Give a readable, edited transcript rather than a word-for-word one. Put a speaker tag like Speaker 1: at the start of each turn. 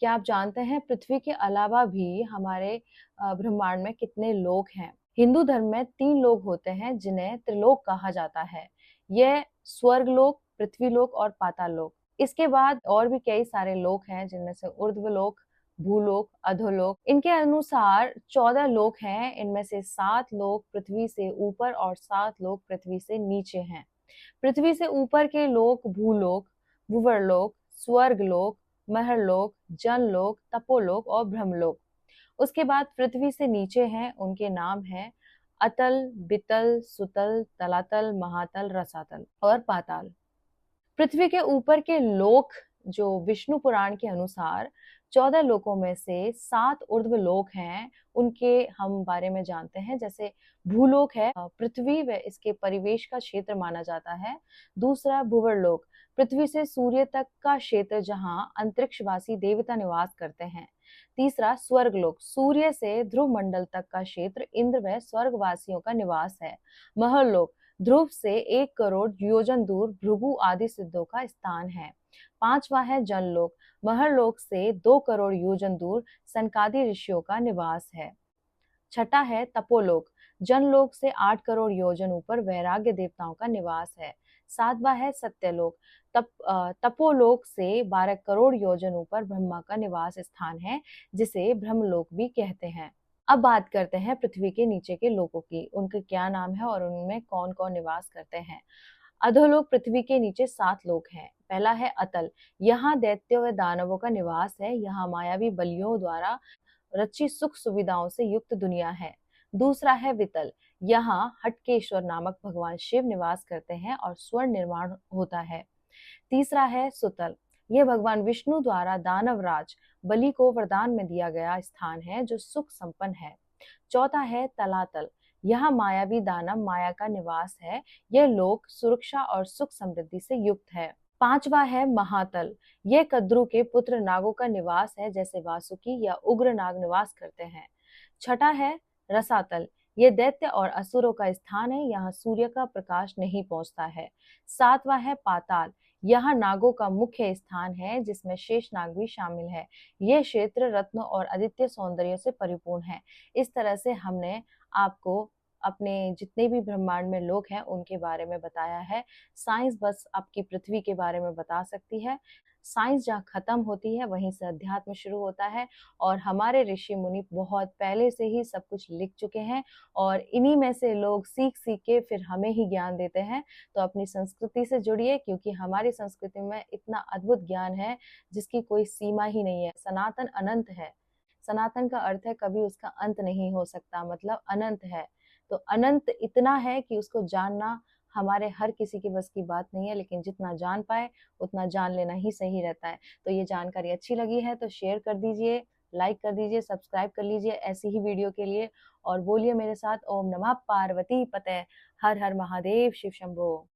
Speaker 1: क्या आप जानते हैं पृथ्वी के अलावा भी हमारे ब्रह्मांड में कितने लोक हैं? हिंदू धर्म में 3 लोक होते हैं जिन्हें त्रिलोक कहा जाता है। यह स्वर्गलोक, पृथ्वीलोक और पाताललोक। इसके बाद और भी कई सारे लोक हैं जिनमें से ऊर्ध्वलोक, भूलोक, अधोलोक। इनके अनुसार 14 लोक हैं, इनमें से 7 लोक पृथ्वी से ऊपर और 7 लोक पृथ्वी से नीचे हैं। पृथ्वी से ऊपर के लोक भूलोक, भूवर्लोक, स्वर्गलोक, महरलोक, जनलोक, तपोलोक और ब्रह्मलोक। उसके बाद पृथ्वी से नीचे हैं, उनके नाम हैं अतल, बितल, सुतल, तलातल, महातल, रसातल और पाताल। पृथ्वी के ऊपर के लोक जो विष्णु पुराण के अनुसार 14 लोकों में से 7 ऊर्ध्व लोक हैं, उनके हम बारे में जानते हैं। जैसे भूलोक है, पृथ्वी व इसके परिवेश का क्षेत्र माना जाता है। दूसरा भूवर्लोक, पृथ्वी से सूर्य तक का क्षेत्र जहां अंतरिक्षवासी देवता निवास करते हैं। तीसरा स्वर्गलोक, सूर्य से ध्रुव मंडल तक का क्षेत्र इंद्र व स्वर्गवासियों का निवास है। महरलोक, ध्रुव से 1 करोड़ योजन दूर भृगु आदि सिद्धों का स्थान है। पांचवा है जनलोक, महरलोक से 2 करोड़ योजन दूर सनकादि ऋषियों का निवास है। छठा है तपोलोक, जनलोक से 8 करोड़ योजन ऊपर वैराग्य देवताओं का निवास है। सातवां है सत्यलोक, तपोलोक से 12 करोड़ योजन ऊपर ब्रह्मा का निवास स्थान है, जिसे ब्रह्मलोक भी कहते हैं। अब बात करते हैं पृथ्वी के नीचे के लोकों की, उनके क्या नाम है और उनमें कौन कौन निवास करते हैं। अधोलोक पृथ्वी के नीचे 7 लोक हैं। पहला है अतल, यहाँ दैत्यों व दानवों का निवास है। यहाँ मायावी बलियों द्वारा रची सुख सुविधाओं से युक्त दुनिया है। दूसरा है वितल, यहाँ हटकेश्वर नामक भगवान शिव निवास करते हैं और स्वर्ण निर्माण होता है। तीसरा है सुतल, यह भगवान विष्णु द्वारा दानवराज बलि को वरदान में दिया गया स्थान है जो सुख संपन्न है। चौथा है तलातल, यहाँ मायावी दानव माया का निवास है। यह लोक सुरक्षा और सुख समृद्धि से युक्त है। पांचवा है महातल, यह कद्रु के पुत्र नागों का निवास है, जैसे वासुकी या उग्र नाग निवास करते हैं। छठा है रसातल, यह दैत्य और असुरों का स्थान है, यहाँ सूर्य का प्रकाश नहीं पहुंचता है। सातवां है पाताल, यहाँ नागों का मुख्य स्थान है जिसमें शेष नाग भी शामिल है। यह क्षेत्र रत्नों और अद्वितीय सौंदर्य से परिपूर्ण है। इस तरह से हमने आपको अपने जितने भी ब्रह्मांड में लोग हैं उनके बारे में बताया है। साइंस बस आपकी पृथ्वी के बारे में बता सकती है। साइंस जहाँ खत्म होती है वहीं से अध्यात्म शुरू होता है, और हमारे ऋषि मुनि बहुत पहले से ही सब कुछ लिख चुके हैं और इन्हीं में से लोग सीख सीख के फिर हमें ही ज्ञान देते हैं। तो अपनी संस्कृति से जुड़िए, क्योंकि हमारी संस्कृति में इतना अद्भुत ज्ञान है जिसकी कोई सीमा ही नहीं है। सनातन अनंत है। सनातन का अर्थ है कभी उसका अंत नहीं हो सकता, मतलब अनंत है। तो अनंत इतना है कि उसको जानना हमारे हर किसी की बस की बात नहीं है, लेकिन जितना जान पाए उतना जान लेना ही सही रहता है। तो ये जानकारी अच्छी लगी है तो शेयर कर दीजिए, लाइक कर दीजिए, सब्सक्राइब कर लीजिए ऐसी ही वीडियो के लिए, और बोलिए मेरे साथ ओम नमः पार्वती पते, हर हर महादेव, शिव शंभो।